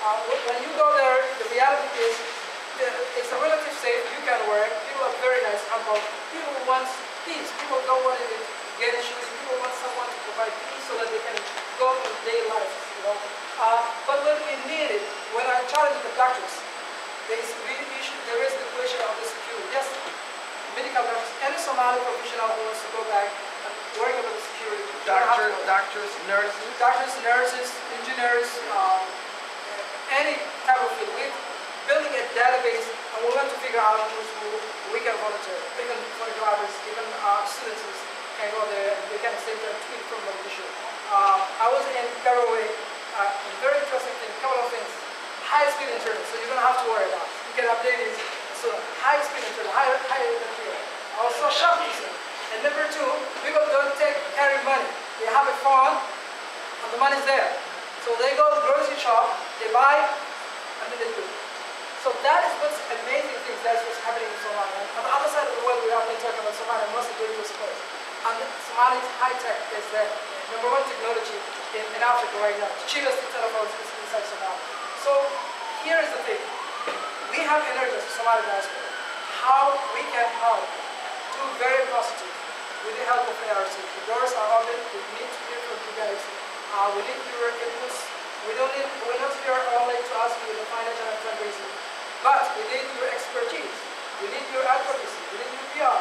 When you go there, the reality is it's a relative safe. You can work. People are very nice, humble. People want peace. People don't want to get issues. People want someone to provide peace so that they can go on their lives. But when we need it, when I challenge the doctors, there is the question of the security. Yes, medical doctors, any Somali professional who wants to go back and worry about the security. Doctors, nurses, engineers, any type of field. We're building a database, and we want to figure out who we can volunteer. Even for drivers, even students can go there, and they can save their tweet from the issue. I was in Garowe, very interesting thing, a couple of things. High-speed internet, so you don't have to worry about it. You can update it. So high-speed internet, higher than here. I was so shocked to see. And number two, people don't carry money. They have a phone, and the money's there. So they go to the grocery shop, they buy, and then they do. So that is what's amazing things. That's what's happening in Somalia. And on the other side of the world, we have been talking about Somalia, mostly dangerous place. And Somalia's high-tech is the #1 technology in Africa right now. The cheapest telephones is inside Somalia. So here is the thing. We have energy as Somali diaspora. How we can help, do very positive with the help of A.R.C. The doors are open. We need to hear from you guys. We need your inputs. We're not here only to ask you the financial and fundraising, but we need your expertise. We need your advocacy. We need your PR.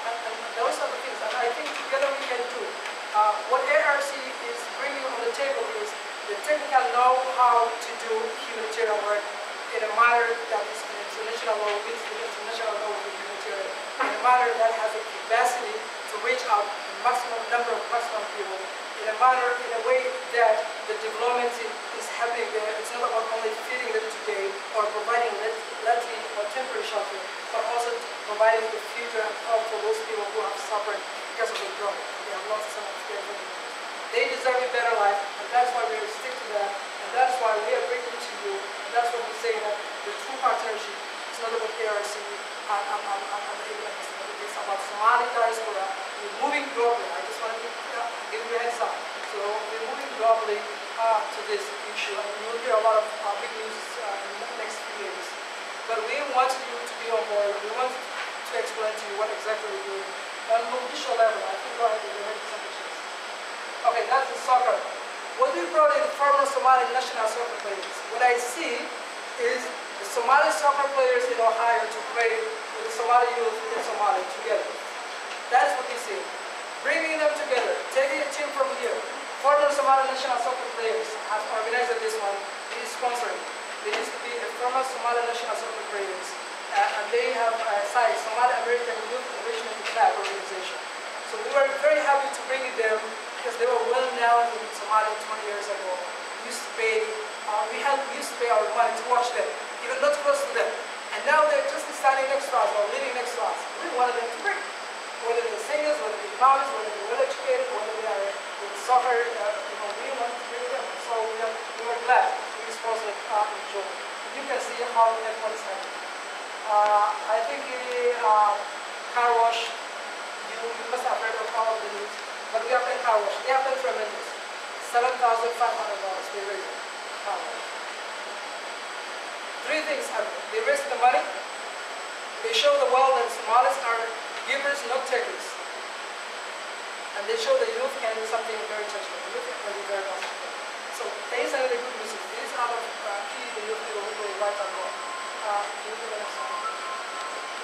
And those are the things that I think together we can do. What A.R.C. is bringing on the table is the technical know-how to do humanitarian work in a manner that is an international law, with the international law of humanitarian, in a manner that has a capacity to reach out a maximum people, in a manner, in a way that the development is happening there. It's not about only feeding them today or providing lately or temporary shelter, but also providing the future and hope for those people who have suffered because of the drought. They have lost some of their family members. They deserve a better life, and that's why we will stick to that, and that's why we are bringing to you, and that's what we say that the true partnership is not about A.R.C. and the England. It's about Somali diaspora. We're moving globally. I just want to give you a heads up. So we're moving globally to this issue, and you'll hear a lot of big news in the next few years. But we want you to be on board. We want to explain to you what exactly we're doing. On Mogadishu level, I think we're making some issues. Okay, that's the soccer. What we brought in former Somali national soccer players. What I see is the Somali soccer players in Ohio to play with the Somali youth in Somalia together. That is what we see. Bringing them together, taking a team from here. Former Somali national soccer players have organized this one. It is sponsoring. There needs to be a former Somali national soccer players, and they have a site, Somali American Youth Enrichment Club organization. So we were very happy to bring them because they were well known in Somalia 20 years ago. We used to pay our money to watch them, even not close to them. And now they're just standing next to us or living next to us. We wanted them to bring, whether they're singers, whether they're imams, whether they're well educated, whether they are in soccer, we wanted to bring them. So we were glad we sponsored in June. You can see how everyone is happening. I think car wash, you must have heard of all of the news, but we have done car wash. They have done tremendous. $7,500 they raised car wash. Three things happen. They raise the money. They show the world that Somalis are givers, not takers. And they show the youth can do something very touching. The youth can be very positive. So they send a good message. These are the key the youth people who will invite on board.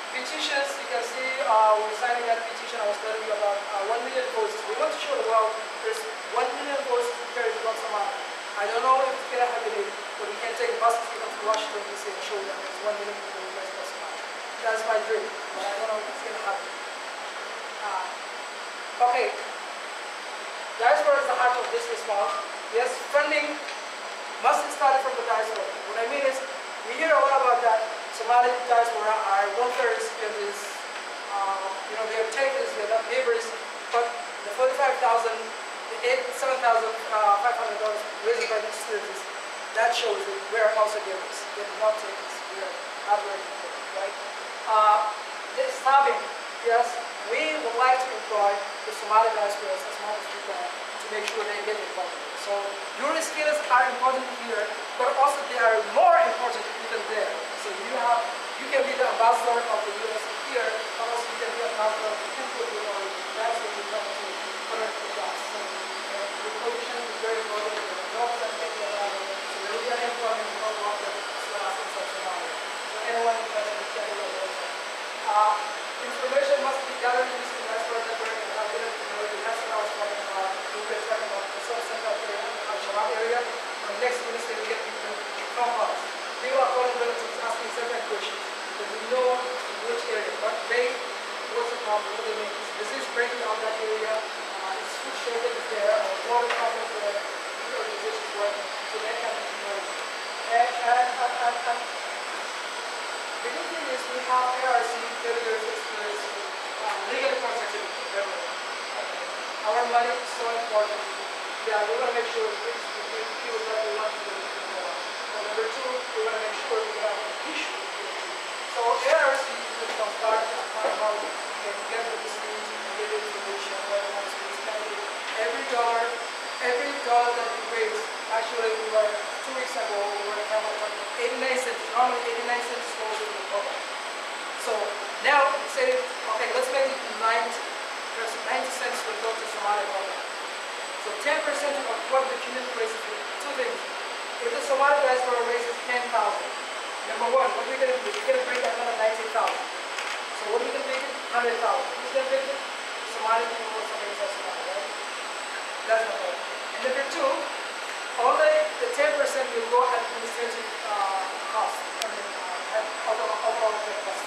Petitions, you can see we're signing that petition I was telling you about 1 million voices. We want to show the world there's 1 million voices carried about Somalia. I don't know if it's going to happen, but we can take buses to come to Washington DC and show them there's 1 million people who carried about Somalia. That's my dream, but I don't know if it's going to happen. Okay, diaspora is the heart of this response. Yes, funding must start from the diaspora. What I mean is, we hear a lot about that. Somali diaspora are one-third recipients. They are takers, they're not givers, but the $45,000, the $7,500 raised by the students, that shows that we are also givers. We are not takers. We are operating for it, right? The staffing, yes, we would like to employ the Somali diaspora as much as we can to make sure they get involved. So your skills are important here. but also they are more important even there. So you can be the ambassador of the U.S. here, but also you can be an ambassador of the country of your origin. That's what we're trying to correct the gaps. So the cohesion is very important. The jobs that take the value. So there will be unemployment in all of the in Somalia. So anyone interested can do it. Information must be gathered using the expert network and cabinet community. That's what I was talking about. We'll be talking about the sub-central area, Al-Shabaab area. And next ministry we get people from us. People are calling relatives asking certain questions. But we know which area. But what's the problem? What they mean? Is disease breaking out that area? Is food shortage there? Or water problems there? The organization is working. So that kind of information. And the good thing is we have A.R.C. 30 years experience legally protected government. Our money is so important. Yeah, we want to make sure we reach the people that we want to do. And number two, we want to make sure we have an issue. So A.R.C. is from start on how we can get the disease, get the information, where we want to be spending. Every dollar that we raise, actually we were 2 weeks ago, we were having 89 cents. Normally 89 cents goes to the program. So now say, okay, let's make it 90 cents will go to Somalia program. So 10% of what the community raises is two things. If the Somali diaspora raises 10,000, number one, what are we going to do? We're going to bring another 19,000. So what are we going to make it? 100,000. Who's going to make it? Somali people or somebody else Somalia, right? That's number one. And number two, only the 10% will go at administrative cost, overall cost,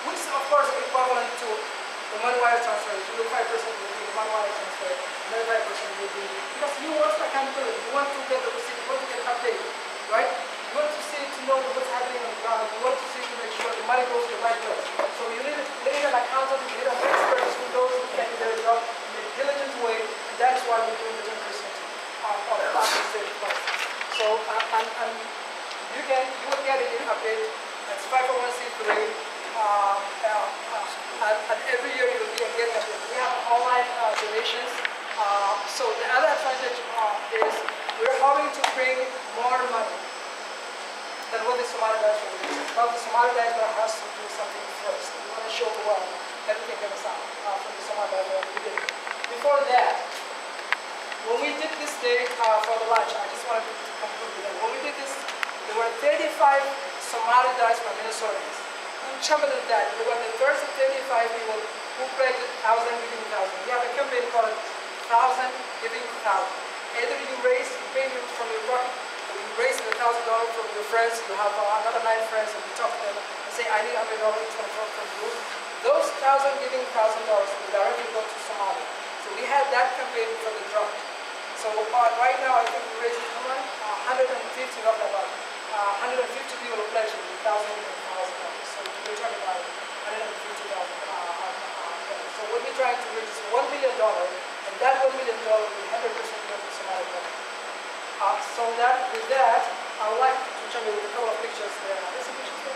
which is of course equivalent to the money wire transfer. 5% will be money wire transfer, another 5% will be, because you want accountability, you want to get the receipt, you want to get updated, right? You want to see to know what's happening on the ground, you want to see to make sure the money goes to the right place. So you need an accountant, you need an expert who knows who can do their job in a diligent way, and that is why we're doing the 10% on the administrative cost. So and you will get an update. It's 501c3. And every year you will be getting updates. We have online donations. So the other advantage is we're hoping to bring more money than what the Somali diaspora is. But the Somali diaspora has to do something first. We want to show the world everything comes out from the Somali diaspora at the beginning. Before that, when we did this day for the lunch, I just wanted to conclude with that. When we did this, there were 35 Somali diaspora Minnesotans who championed that. They were the first 35 people who pledged 1,000 giving 1,000. We have a campaign called 1,000 giving 1,000. Either you raise, you pay from your pocket, or you raise $1,000 from your friends, you have another 9 friends, and you talk to them and say, I need $100 from you. Those 1,000 giving $1,000 will directly go to Somalia. So we had that campaign for the drought. So right now, I think we raised how much? 150, not about 150 people are pledging $1,000. So we're talking about 150,000. So what we're trying to reach is $1 million, and that $1 million will be 100% go to Somalia. So with that, I would like to show you a couple of pictures there. There's some pictures there.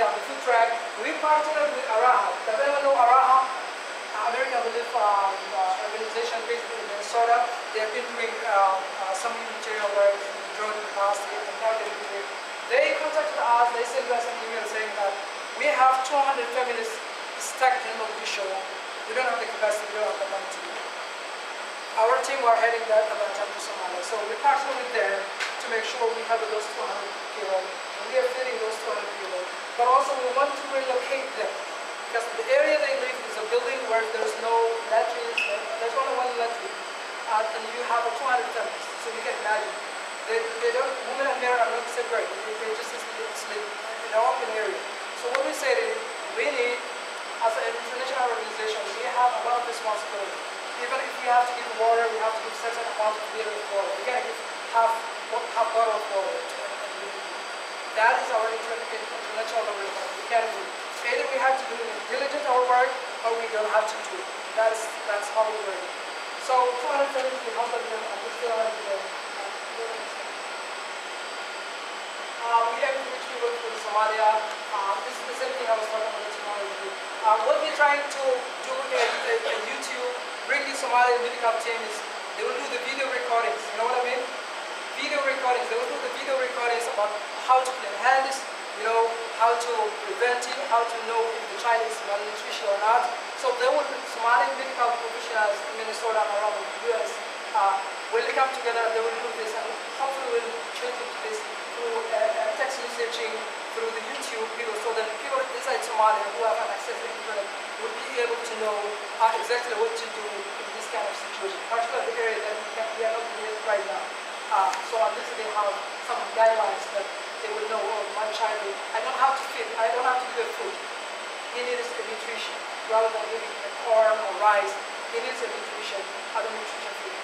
Yeah, the food track. We partnered with A.R.C. Does anyone know A.R.C? American Relief Organization based in Minnesota. They have been doing some humanitarian work in the drought in the past year, and now they're doing it. They contacted us, they sent us an email saying that we have 200 families stuck in Mogadishu. We don't have the capacity, we don't have the money to do it. Our team are heading that at that time to Somalia. So we partnered with them to make sure we have those 200 people, and we are feeding those 200 people. But also we want to relocate them. Because the area they live is a building where there's no latrines, there's only one latrine, and you have 200 families. So you can imagine, they don't, women and men are not separate. They just sleep in an open area. So what we said is, we need, as an international organization, we have a lot of responsibility. Even if we have to give water, we have to give certain amount of liters of water. We can't give half bottle of water to anybody. That is our international organization. We can't do it. Either we have to do it diligent our work, or we don't have to do it. That's how we work. So 200 families we help them, and we still have to we have to reach people through Somalia. This is the same thing I was talking about tomorrow. What we're trying to do in YouTube, bring the Somali medical team is they will do the video recordings. You know what I mean? Video recordings. They will do the video recordings about how to clean hands, you know, how to prevent it, how to know if the child is malnutrition or not. So they will, Somali medical professionals in Minnesota and around the U.S. Will come together, they will do this, and hopefully will change into this through text messaging, through the YouTube video, so that people inside Somalia who have an access to the internet will be able to know exactly what to do in this kind of situation, particularly the area that we are not in right now. So at least they have some guidelines that they will know, oh, my child, I don't have to feed, I don't have to give food. He needs a nutrition, rather than giving a corn or rice. He needs a nutrition, other nutrition food.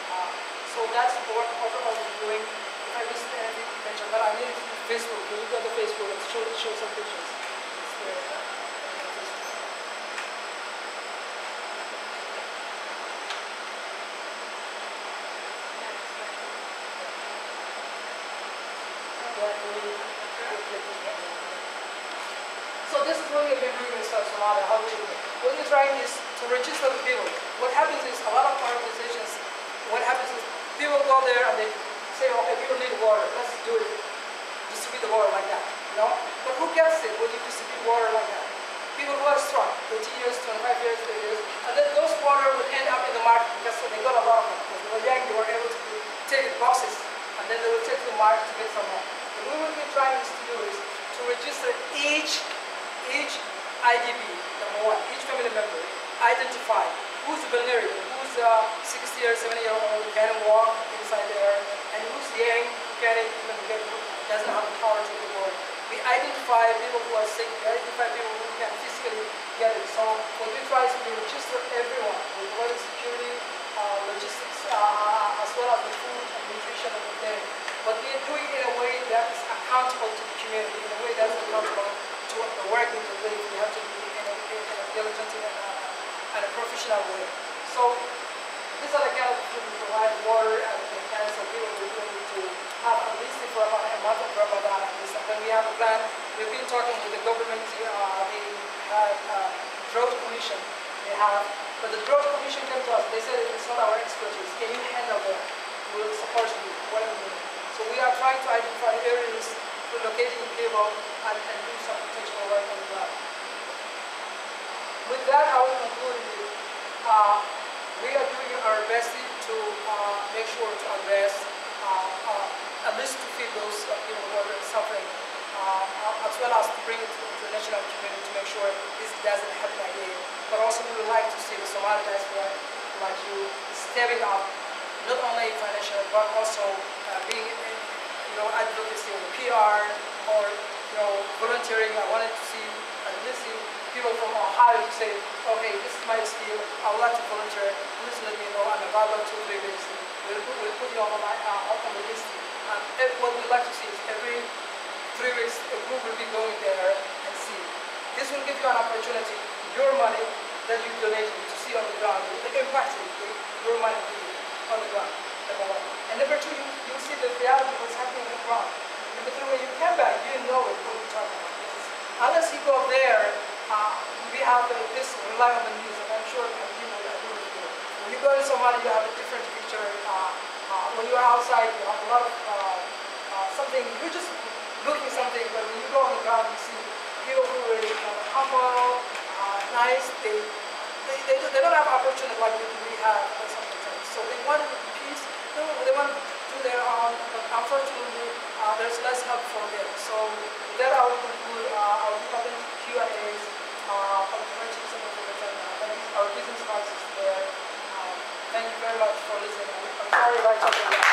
So that's what overall we're doing. If I missed anything to mention, but I need to do Facebook. You go to Facebook and show some pictures. It's there. So this is what we've been doing in South Somalia. How we do it. What we're trying is to register the people. What happens is a lot of organizations, what happens is people go there and they say, okay, people need water, let's do it. Distribute the water like that, you know? But who gets it when you distribute water like that? People who are strong, 18 years, 25 years, 30 years, and then those water would end up in the market because they got a lot of them. Because they were young, they were able to take it boxes, and then they would take to the market to get some more. What we will be trying to do is to register each IDP, number one, each family member, identify who's vulnerable, who's 60 or 70 year old, can walk inside there, and who's young, who can't even get, doesn't have the power to get water. We identify people who are sick, we identify people who can physically get it. So what we try is to register everyone with water security, logistics, as well as the food and nutrition of the day. But we are doing it in a way that is accountable to the community, in a way that is accountable to the work we do. We have to be in a diligent and a professional way. So these are the kind of food we provide, water and cans, so people will be able to have at least for about a month of Ramadan at least. And then we have a plan. We've been talking with the government. They have drought commission. They have, but the drought commission came to us. They said it's not our expertise. Can you handle that? We will support you, whatever you need. So we are trying to identify areas for locating people and do some potential work on the ground. With that, I will conclude with we are doing our best to make sure to address, at least to feed those people who are suffering, as well as to bring it to the international community to make sure this doesn't happen again. But also we would like to see the Somali diaspora like you stepping up, not only financially, but also being, advocacy in PR or, volunteering. I wanted to see and listen people from Ohio to say, okay, this is my skill, I would like to volunteer, please let me know, I'm available 2-3 days. We'll put you on the list. And what we'd like to see is every 3 weeks, a group will be going there and see. This will give you an opportunity, your money that you donated to see on the ground, the impact your money will be on the ground, number one. And number two, you'll see the reality of what's happening on the ground. Number three, when you come back, you didn't know what we're talking about. Unless you go there, we have this rely on the news, and I'm sure you will agree with me. When you go to Somalia, you have a different picture. When you are outside, you have a lot of something. You're just looking at something, but when you go on the ground, you see people who are really humble, nice. They don't have opportunity like we have or something. So they want peace. They want to do their own. But unfortunately, there's less help for them. So with that, I will conclude. I will be having Q&As. Our business cards is there. Thank you very much for listening. I'm sorry if I took a